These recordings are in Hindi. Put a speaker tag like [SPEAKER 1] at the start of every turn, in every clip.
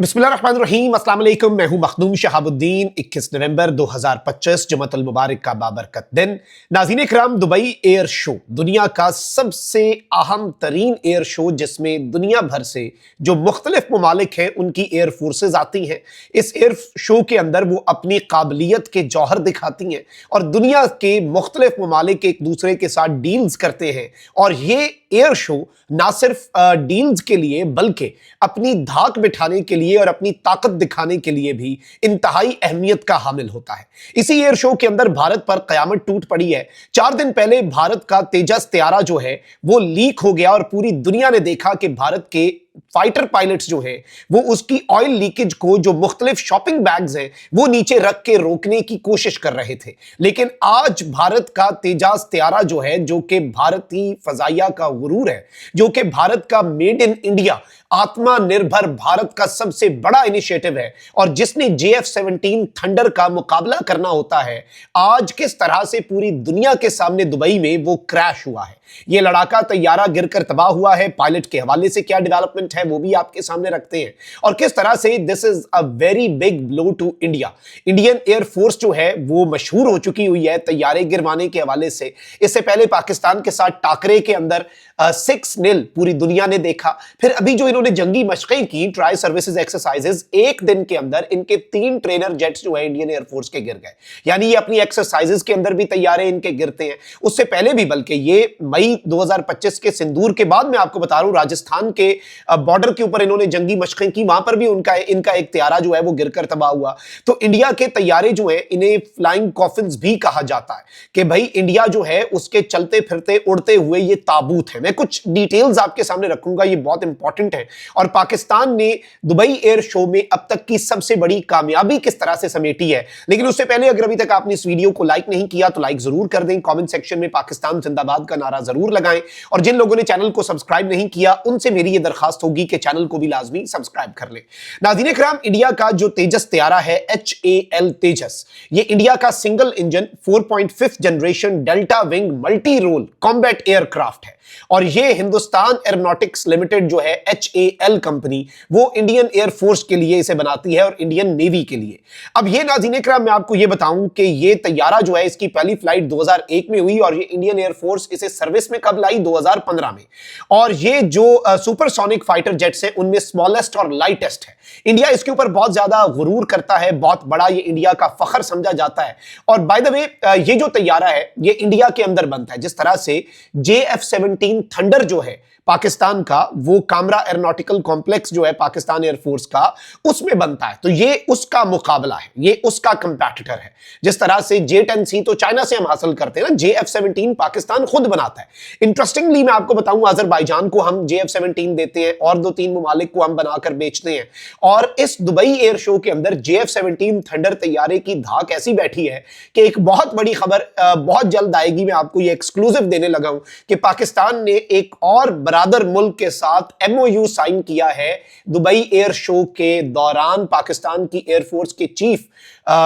[SPEAKER 1] बिस्मिल्लाहिर्रहमानिर्रहीम, अस्सलाम वालेकुम। मैं हूं मखदूम शहाबुद्दीन। 21 नवंबर 2025 जुमअतुल मुबारक का बाबरकत दिन। नाज़रीन इकराम, दुबई एयर शो दुनिया का सबसे अहम तरीन एयर शो, जिसमें दुनिया भर से जो मुख्तलिफ ममालिक हैं उनकी एयर फोर्सेज आती हैं। इस एयर शो के अंदर वो अपनी काबिलियत के जौहर दिखाती हैं और दुनिया के मुख्तलिफ ममालिक एक दूसरे के साथ डील्स करते हैं। और ये एयर शो ना सिर्फ डील्स के लिए बल्कि अपनी धाक बिठाने के लिए और अपनी ताकत दिखाने के लिए भी इंतहाई अहमियत का हामिल होता है। इसी एयर शो के अंदर भारत पर कयामत टूट पड़ी है। 4 दिन पहले भारत का तेजस तैयारा जो है वो लीक हो गया और पूरी दुनिया ने देखा कि भारत के फाइटर पायलट्स जो है वो उसकी ऑयल लीकेज को, जो मुख्तलिफ शॉपिंग बैग्स हैं, वो नीचे रख के रोकने की कोशिश कर रहे थे। लेकिन आज भारत का तेजस तैयारा जो है, जो कि भारतीय फजाइया का गुरूर है, जो कि भारत का मेड इन इंडिया आत्मनिर्भर भारत का सबसे बड़ा इनिशिएटिव है और जिसने JF-17 थंडर का मुकाबला करना होता है, आज किस तरह से पूरी दुनिया के सामने दुबई में वो क्रैश हुआ है। ये लड़ाका तैयारा गिरकर तबाह हुआ है। पायलट के हवाले से क्या डेवलपमेंट है वो भी आपके सामने रखते हैं और किस तरह से this is a very big blow to India. Indian air force जो है वो मशहूर हो चुकी हुई है तैयारे गिरवाने के हवाले से। इससे पहले पाकिस्तान के साथ टाकरे के अंदर 6-0 पूरी दुनिया ने देखा। फिर अभी जो इन्होंने जंगी मशक़ें की, ट्राई सर्विसेज एक्सरसाइजेस, एक दिन के अंदर इनके 3 ट्रेनर जेट्स जो है इंडियन एयर फोर्स के गिर गए। यानी ये अपनी एक्सरसाइजेस के अंदर भी तैयारे इनके गिरते हैं। उससे पहले भी, बल्कि ये मई 2025 के सिंदूर के बाद, मैं आपको बता रहा हूं, राजस्थान के बॉर्डर के ऊपर इन्होंने जंगी मशक़ें की, वहां पर भी इनका एक तैयारा जो है वो गिरकर तबाह हुआ। तो इंडिया के तैयारे जो है इन्हें फ्लाइंग कॉफिन्स भी कहा जाता है कि भाई इंडिया जो है उसके चलते फिरते उड़ते हुए ये ताबूत है। मैं कुछ डिटेल्स आपके सामने रखूंगा, ये बहुत इंपॉर्टेंट है। और पाकिस्तान ने दुबई एयर शो में अब तक की सबसे बड़ी कामयाबी किस तरह से समेटी है। लेकिन उससे पहले अगर अभी तक आपने इस वीडियो को लाइक नहीं किया तो लाइक जरूर कर दें। कमेंट सेक्शन में पाकिस्तान जिंदाबाद का नारा जरूर लगाएं और जिन लोगों ने चैनल को सब्सक्राइब नहीं किया उनसे मेरी यह दरखास्त होगी कि चैनल को भी लाजमी सब्सक्राइब कर लें। नाज़रीन इकराम, इंडिया का जो तेजस तैयारा है HAL तेजस, ये इंडिया का single engine 4.5 generation delta wing multi role combat aircraft है और ये हिंदुस्तान एरोनॉटिक्स लिमिटेड जो है HAL कंपनी, वो इंडियन एयर फोर्स के लिए इसे बनाती है और इंडियन नेवी के लिए। अब ये नाज़रीन इकराम, मैं आपको ये बताऊं कि ये तैयारा जो है इसकी पहली फ्लाइट 2001 में हुई और ये इंडियन एयर फोर्स इसे सर्विस में कब लाई? 2015 में। और ये जो सुपरसोनिक फाइटर जेट्स हैं उनमें स्मॉलेस्ट और लाइटेस्ट है। इंडिया इसके ऊपर बहुत ज्यादा गुरूर करता है, बहुत बड़ा ये इंडिया का फखर समझा जाता है। और बाय द वे, ये जो तैयारा है ये इंडिया के अंदर बनता है। जिस तरह से JF-17 थंडर जो है पाकिस्तान का, वो कामरा एरोनॉटिकल कॉम्प्लेक्स जो है पाकिस्तान एयरफोर्स का, उसमें बनता है। तो ये उसका मुकाबला है, ये उसका कंपैटिटर है। जिस तरह से J-10C तो चाइना से हम हासिल करते हैं ना, JF-17 पाकिस्तान खुद बनाता है। इंटरेस्टिंगली मैं आपको बताऊं, अजरबैजान को हम JF-17 देते हैं और 2-3 ममालिक को हम बनाकर बेचते हैं। और इस दुबई एयर शो के अंदर JF-17 थंडर तैयारे की धाक ऐसी बैठी है कि एक बहुत बड़ी खबर बहुत जल्द आएगी। मैं आपको ये एक्सक्लूसिव देने लगा हूं कि पाकिस्तान ने एक और बरादर मुल्क के साथ MOU साइन किया है। दुबई एयर शो के दौरान पाकिस्तान की एयरफोर्स के चीफ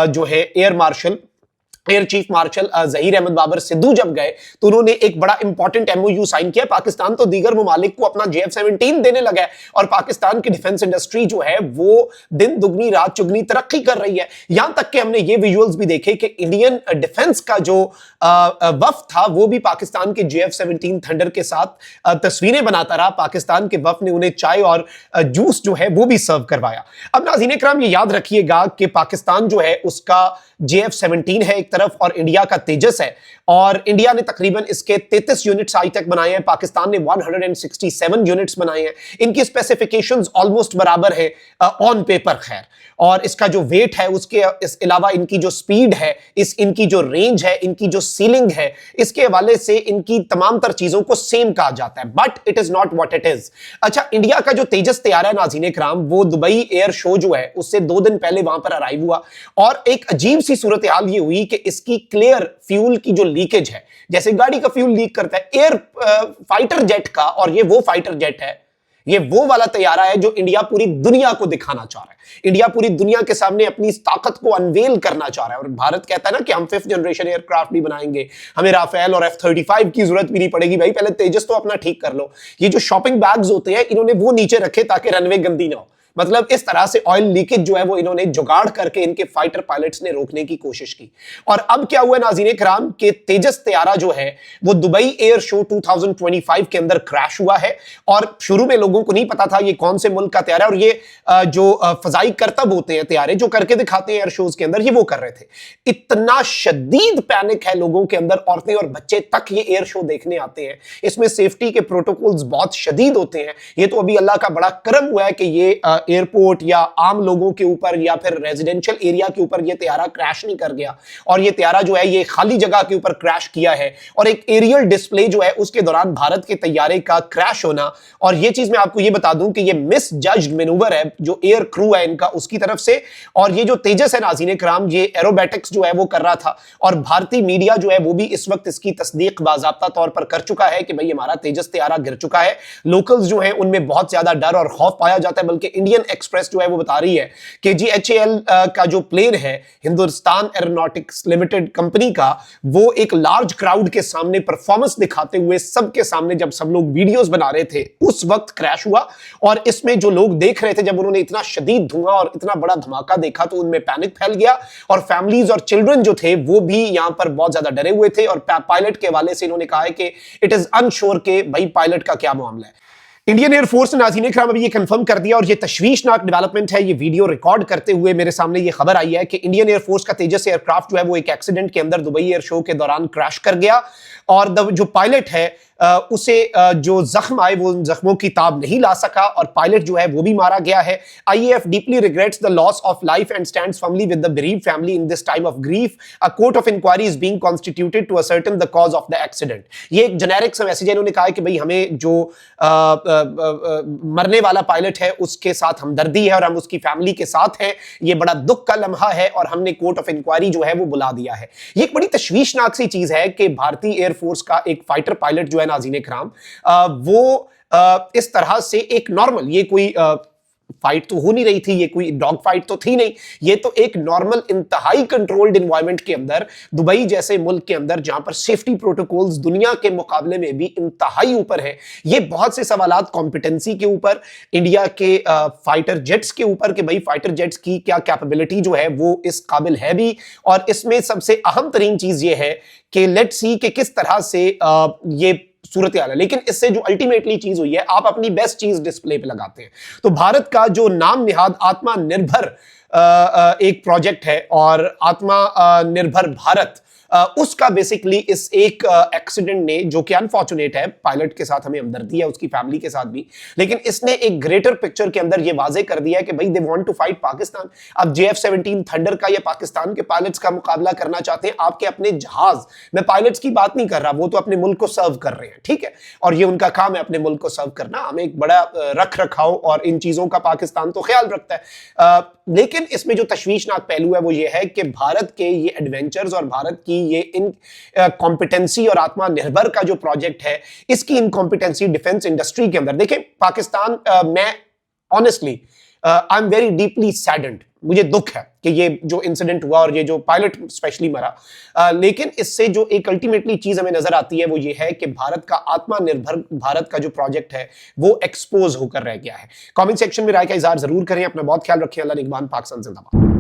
[SPEAKER 1] जो है air chief marshal Zaheer Ahmed Babar Sidhu जब गए तो उन्होंने एक बड़ा इंपॉर्टेंट MOU साइन किया। पाकिस्तान तो दीगर ममालिक को अपना JF-17 देने लगा है और पाकिस्तान की डिफेंस इंडस्ट्री जो है वो दिन दुगनी रात चुगनी तरक्की कर रही है। यहां तक कि हमने ये विजुअल्स भी देखे कि इंडियन डिफेंस का जो वफ्द था वो भी पाकिस्तान के JF-17 थंडर के साथ तस्वीरें बनाता रहा। पाकिस्तान के वफ्द ने उन्हें चाय और जूस जो है वो भी सर्व करवाया। अब नाज़रीन इकराम, ये याद रखिएगा कि पाकिस्तान जो है उसका JF-17 है एक तरफ और इंडिया का तेजस है। और इंडिया ने तकरीबन इसके 33 यूनिट्स आज तक बनाए हैं, पाकिस्तान ने 167 यूनिट्स बनाए हैं। इनकी स्पेसिफिकेशंस ऑलमोस्ट बराबर है ऑन पेपर, खैर। और इसका जो वेट है, उसके इस अलावा इनकी जो स्पीड है, इनकी जो रेंज है, इनकी जो सीलिंग है, इसके हवाले से इनकी तमाम तर चीजों को सेम कहा जाता है, but it is not what it is. अच्छा, इंडिया का जो तेजस तैयारा है नाज़रीन इकराम, वो दुबई एयर शो जो है उससे 2 दिन पहले वहां पर अराइव हुआ और एक अजीब सी सूरत हाल ये हुई कि इसकी क्लियर फ्यूल की जो लीकेज है, जैसे गाड़ी का फ्यूल लीक करता है एयर फाइटर जेट का, और ये वो फाइटर जेट है, ये वो वाला तैयारा है जो इंडिया पूरी दुनिया को दिखाना चाह रहा है। इंडिया पूरी दुनिया के सामने अपनी इस ताकत को अनवेल करना चाह रहा है। और भारत कहता है ना कि हम 5th जनरेशन एयरक्राफ्ट भी बनाएंगे, हमें राफेल और F-35 की जरूरत भी नहीं पड़ेगी। भाई पहले तेजस तो अपना ठीक कर लो। ये जो शॉपिंग बैग्स होते हैं इन्होंने वो नीचे रखे ताकि रनवे गंदी ना हो। मतलब इस तरह से ऑयल लीकेज जो है वो इन्होंने जुगाड़ करके इनके फाइटर पायलट्स ने रोकने की कोशिश की। और अब क्या हुआ नाज़रीन इकराम के तेजस तैयारा जो है वो दुबई एयर शो 2025 के अंदर क्रैश हुआ है। और शुरू में लोगों को नहीं पता था ये कौन से मुल्क का तैयारा है, और ये जो फजाई करतब होते हैं तैयारे जो करके दिखाते हैं एयर शोज के अंदर, ये वो कर रहे थे। इतना शदीद पैनिक है लोगों के अंदर, औरतें और बच्चे तक ये एयर शो देखने आते हैं। इसमें सेफ्टी के प्रोटोकॉल्स बहुत शदीद होते हैं। ये तो अभी अल्लाह का बड़ा करम हुआ है कि ये एयरपोर्ट या आम लोगों के ऊपर या फिर रेजिडेंशियल एरिया के ऊपर ये तैयारा क्रैश नहीं कर गया, और ये तैयारा जो है ये खाली जगह के ऊपर क्रैश किया है। और एक एरियल डिस्प्ले जो है उसके दौरान भारत के तैयारे का क्रैश होना, और ये चीज मैं आपको ये बता दूं कि ये मिस जज्ड मैनूवर है जो एयर क्रू है इनका उसकी तरफ से। और ये जो तेजस है नाज़रीन इकराम ये एरोबैटिक्स जो है वो कर रहा था, और भारतीय मीडिया जो है वो भी इस वक्त इसकी तस्दीक बाज़ाब्ता तौर पर कर चुका है कि भाई हमारा तेजस तैयारा गिर चुका है। लोकल्स जो है उनमें बहुत ज्यादा डर और खौफ पाया जाता है, बल्कि इंडियन एक्सप्रेस जो है वो बता रही है कि GHAL का जो प्लेन है हिंदुस्तान एरोनॉटिक्स लिमिटेड कंपनी का, वो एक लार्ज क्राउड के सामने परफॉर्मेंस दिखाते हुए सबके सामने जब सब लोग वीडियोस बना रहे थे उस वक्त क्रैश हुआ। और इसमें जो लोग देख रहे थे जब उन्होंने इतना शदीद धुआं और इतना बड़ा धमाका देखा तो उनमें पैनिक फैल गया, और फैमिलीज और चिल्ड्रन जो थे वो भी यहां पर बहुत ज्यादा डरे हुए थे। और पायलट के हवाले से इन्होंने कहा है कि इट इज अनश्योर के भाई पायलट का क्या मामला है। इंडियन एयरफोर्स ने नाज़रीन इकराम अभी ये कंफर्म कर दिया, और ये तशवीशनाक डेवलपमेंट है। ये वीडियो रिकॉर्ड करते हुए मेरे सामने ये खबर आई है कि इंडियन एयरफोर्स का तेजस एयरक्राफ्ट जो है वो एक एक्सीडेंट के अंदर दुबई एयर शो के दौरान क्रैश कर गया, और जो पायलट है उसे जो जख्म आए वो जख्मों की ताब नहीं ला सका, और पायलट जो है वो भी मारा गया है। IAF deeply regrets the loss of life and stands firmly with the bereaved family in this time of grief. A court of inquiry is being constituted to ascertain the cause of the accident. ये एक जेनेरिक सा मैसेज है। इन्होंने कहा है कि भाई हमें जो मरने वाला पायलट है उसके साथ हमदर्दी है और हम उसकी फैमिली के साथ हैं। ये बड़ा दुख का लम्हा है और हमने कोर्ट ऑफ इंक्वायरी जो है वो बुला दिया है। ये एक बड़ी तशवीशनाक सी चीज है कि भारतीय एयरफोर्स का एक फाइटर पायलट जो है नाज़रीन इकराम वो इस तरह से एक नॉर्मल, ये कोई फाइट तो हो नहीं रही थी, ये कोई डॉग फाइट तो थी नहीं, ये तो एक नॉर्मल इंतहाई कंट्रोल्ड एनवायरनमेंट के अंदर दुबई जैसे मुल्क के अंदर जहां पर सेफ्टी प्रोटोकॉल्स दुनिया के मुकाबले में भी इंतहाई ऊपर है। ये बहुत से सवालात कॉम्पिटेंसी के ऊपर, इंडिया के फाइटर जेट्स के ऊपर कि भाई फाइटर जेट्स की क्या कैपेबिलिटी जो है वो इस काबिल है भी। और इसमें सबसे अहम तरीन चीज ये है कि लेट्स सी कि किस तरह से ये सूरत हाल है। लेकिन इससे जो अल्टीमेटली चीज हुई है, आप अपनी बेस्ट चीज डिस्प्ले पे लगाते हैं। तो भारत का जो नाम निहाद आत्मनिर्भर एक प्रोजेक्ट है, और आत्मा निर्भर भारत, उसका बेसिकली इस एक एक्सीडेंट ने, जो कि अनफॉर्चुनेट है, पायलट के साथ हमें हमदर्दी है, उसकी फैमिली के साथ भी, लेकिन इसने एक ग्रेटर पिक्चर के अंदर ये वाजे कर दिया है कि भाई they want to fight Pakistan. अब JF-17 थंडर का या पाकिस्तान के पायलट्स का मुकाबला करना चाहते हैं आपके अपने जहाज। मैं पायलट्स की बात नहीं कर रहा, वो तो अपने मुल्क को सर्व कर रहे हैं, ठीक है, और ये उनका काम है अपने मुल्क को सर्व करना। हमें एक बड़ा रख रखाव और इन चीजों का पाकिस्तान तो ख्याल रखता है, लेकिन इसमें जो तशवीशनाक पहलू है वो ये है कि भारत के ये एडवेंचर्स और भारत की ये इन कॉम्पिटेंसी और आत्मनिर्भर का जो प्रोजेक्ट है, इसकी इनकॉम्पिटेंसी डिफेंस इंडस्ट्री के अंदर देखें पाकिस्तान, मैं honestly I am very deeply saddened, मुझे दुख है कि ये जो इंसिडेंट हुआ और ये जो पायलट स्पेशली मरा, लेकिन इससे जो एक अल्टीमेटली चीज हमें नजर आती है वो ये है कि भारत का आत्मनिर्भर भारत का जो प्रोजेक्ट है वो एक्सपोज होकर रह गया है। कमेंट सेक्शन में राय का इजहार जरूर करें। अपना बहुत ख्याल रखें। अल्लाह निगहबान। पाकिस्तान जिंदाबाद।